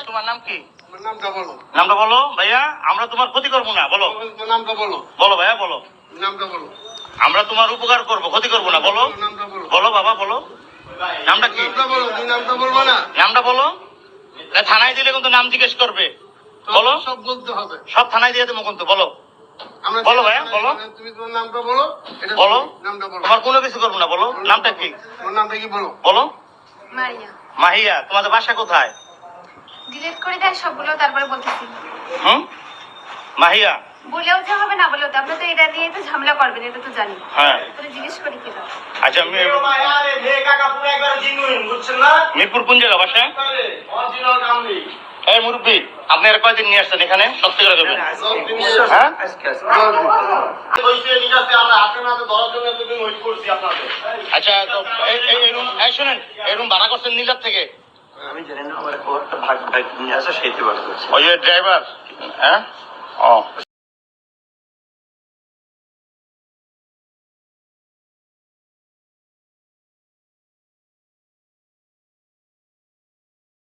তোমার নাম কি? নামটা বলো ভাইয়া, আমরা তোমার ক্ষতি করবো না। বলো নামটা বলো। বলো ভাইয়া বলো নামটা বলো। আমরা তোমার উপকার করবো, ক্ষতি করবো না। বলো বলো বাবা বলো নামটা কি? নামটা বলবো না। নামটা বলো। থানায় দিলে কিন্তু নাম জিজ্ঞেস করবে। বলো সব বলতে হবে, সব থানায় দিয়ে দেবো কিন্তু। বলো বলো ভাইয়া বলো। তুমি তোমার নামটা বলো। বলো নামটা বলো। তোমার কোনো কিছু করবো না। বলো নামটা কি? তোমার নামটা কি বলো। বলো মারিয়া। মাহিয়া। তোমাদের বাসা কোথায়? ডিলিট করে দেয় সবগুলো, তারপরে বলতেছি। মাহিয়া বলেও যে হবে না বলেও তো, আপনি তো এটা নিয়ে তো ঝামেলা করবেন, এটা তো জানি। হ্যাঁ তোরে জিজ্ঞেস করি কি না। আচ্ছা মিরপুর কোন জায়গা বাসা? এই মুরব্বী, আপনি আর কয়দিন নিয়ে আসছেন এখানে? সত্যি করে দেবেন। হ্যাঁ আচ্ছা শোনেন, এই রুম ভাড়া করছেন নীলার থেকে? আমি জানি না, আমার একটা ভাগ নিয়ে আসা সেইতে ভাড়া করছি। ওই ড্রাইভার। হ্যাঁ ও